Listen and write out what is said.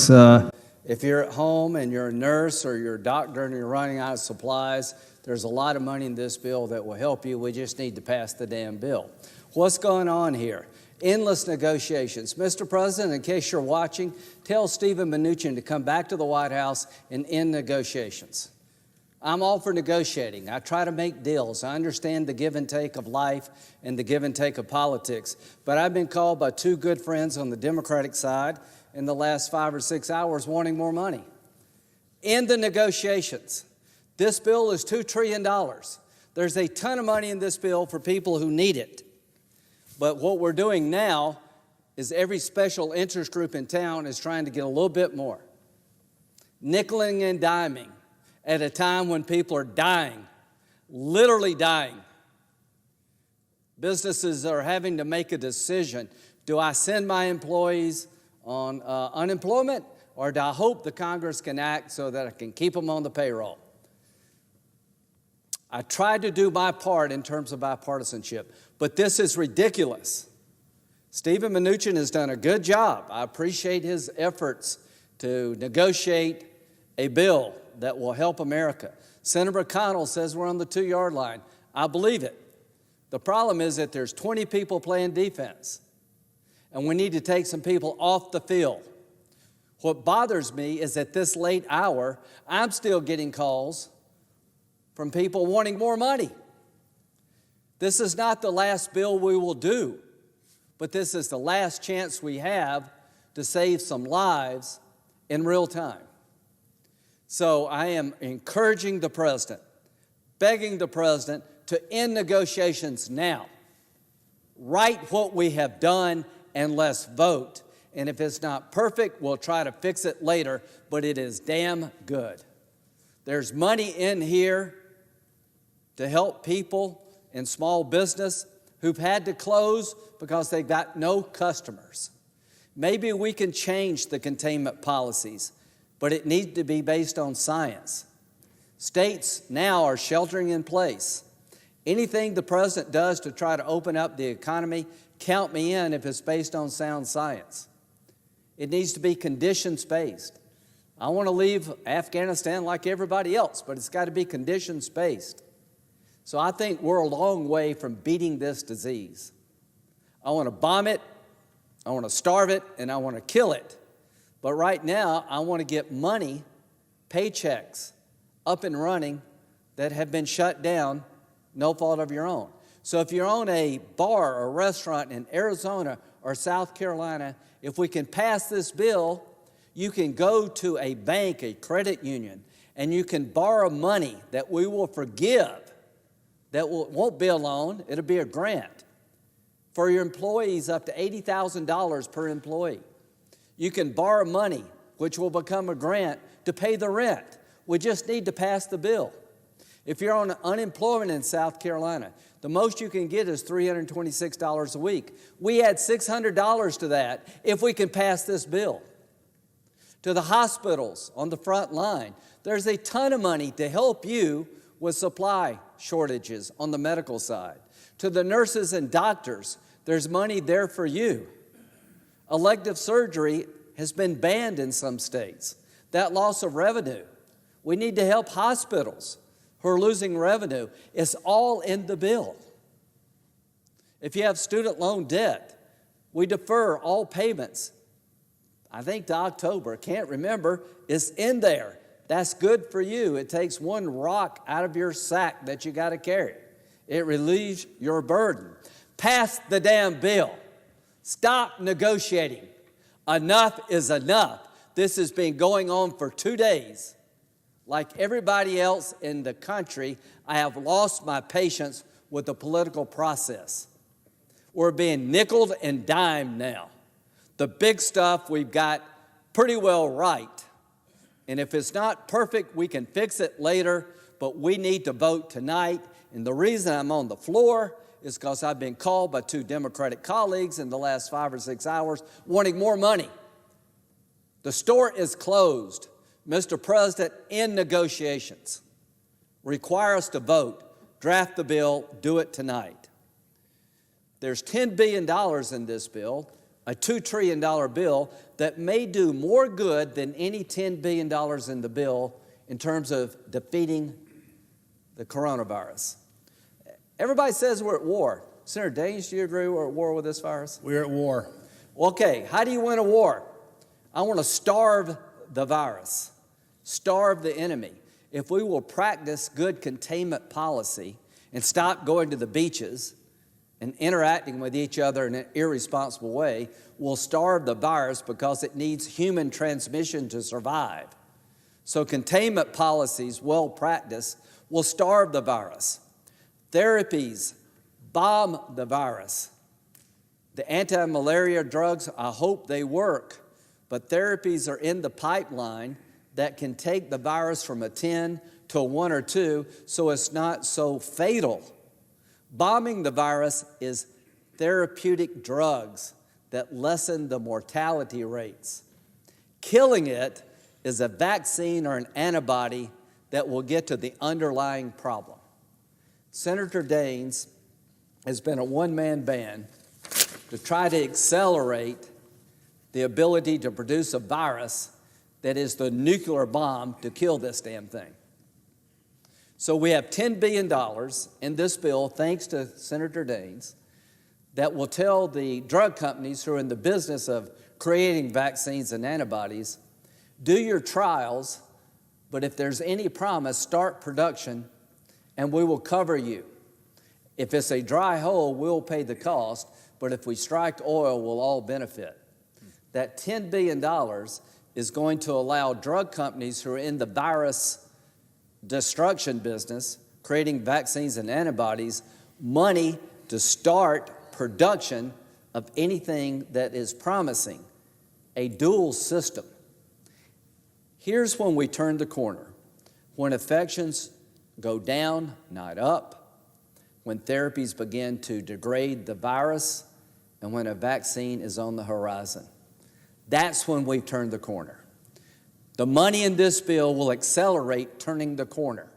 remarks. If you're at home and you're a nurse or you're a doctor and you're running out of supplies, there's a lot of money in this bill that will help you. We just need to pass the damn bill. What's going on here? Endless negotiations. Mr. President, in case you're watching, tell Steven Mnuchin to come back to the White House and end negotiations. I'm all for negotiating. I try to make deals. I understand the give and take of life and the give and take of politics. But I've been called by two good friends on the Democratic side in the last 5 or 6 hours wanting more money. End the negotiations. This bill is $2 trillion. There's a ton of money in this bill for people who need it. But what we're doing now is every special interest group in town is trying to get a little bit more. Nickeling and diming at a time when people are dying, literally dying. Businesses are having to make a decision. Do I send my employees on unemployment, or do I hope the Congress can act so that I can keep them on the payroll? I tried to do my part in terms of bipartisanship, but this is ridiculous. Steven Mnuchin has done a good job. I appreciate his efforts to negotiate a bill that will help America. Senator McConnell says we're on the 2-yard line. I believe it. The problem is that there's 20 people playing defense, and we need to take some people off the field. What bothers me is at this late hour, I'm still getting calls from people wanting more money. This is not the last bill we will do, but this is the last chance we have to save some lives in real time. So I am encouraging the President, begging the President to end negotiations now. Write what we have done and let's vote. And if it's not perfect, we'll try to fix it later, but it is damn good. There's money in here to help people in small business who've had to close because they've got no customers. Maybe we can change the containment policies, but it needs to be based on science. States now are sheltering in place. Anything the President does to try to open up the economy, count me in if it's based on sound science. It needs to be conditions-based. I want to leave Afghanistan like everybody else, but it's got to be conditions-based. So I think we're a long way from beating this disease. I want to bomb it, I want to starve it, and I want to kill it. But right now, I want to get money, paychecks, up and running that have been shut down, no fault of your own. So if you own a bar or restaurant in Arizona or South Carolina, if we can pass this bill, you can go to a bank, a credit union, and you can borrow money that we will forgive. That won't be a loan, it'll be a grant. For your employees, up to $80,000 per employee. You can borrow money, which will become a grant, to pay the rent. We just need to pass the bill. If you're on unemployment in South Carolina, the most you can get is $326 a week. We add $600 to that if we can pass this bill. To the hospitals on the front line, there's a ton of money to help you with supply shortages on the medical side. To the nurses and doctors, there's money there for you. Elective surgery has been banned in some states. That loss of revenue. We need to help hospitals who are losing revenue. It's all in the bill. If you have student loan debt, we defer all payments. I think to October, can't remember, it's in there. That's good for you. It takes one rock out of your sack that you got to carry. It relieves your burden. Pass the damn bill. Stop negotiating. Enough is enough. This has been going on for 2 days. Like everybody else in the country, I have lost my patience with the political process. We're being nickeled and dimed now. The big stuff we've got pretty well right. And if it's not perfect, we can fix it later, but we need to vote tonight. And the reason I'm on the floor is because I've been called by 2 Democratic colleagues in the last 5 or 6 hours wanting more money. The store is closed. Mr. President, end negotiations. Require us to vote. Draft the bill. Do it tonight. There's $10 billion in this bill. a $2 trillion bill that may do more good than any $10 billion in the bill in terms of defeating the coronavirus. Everybody says we're at war. Senator Daines, do you agree we're at war with this virus? We're at war. Okay, how do you win a war? I want to starve the virus, starve the enemy. If we will practice good containment policy and stop going to the beaches and interacting with each other in an irresponsible way, we'll starve the virus because it needs human transmission to survive. So containment policies, well practiced, will starve the virus. Therapies bomb the virus. The anti-malaria drugs, I hope they work, but therapies are in the pipeline that can take the virus from a 10 to a 1 or 2 so it's not so fatal. Bombing the virus is therapeutic drugs that lessen the mortality rates. Killing it is a vaccine or an antibody that will get to the underlying problem. Senator Daines has been a one-man band to try to accelerate the ability to produce a virus that is the nuclear bomb to kill this damn thing. So we have $10 billion in this bill, thanks to Senator Daines, that will tell the drug companies who are in the business of creating vaccines and antibodies, do your trials, but if there's any promise, start production and we will cover you. If it's a dry hole, we'll pay the cost, but if we strike oil, we'll all benefit. That $10 billion is going to allow drug companies who are in the virus destruction business, creating vaccines and antibodies, money to start production of anything that is promising, a dual system. Here's when we turn the corner, when infections go down, not up, when therapies begin to degrade the virus, and when a vaccine is on the horizon. That's when we've turned the corner. The money in this bill will accelerate turning the corner.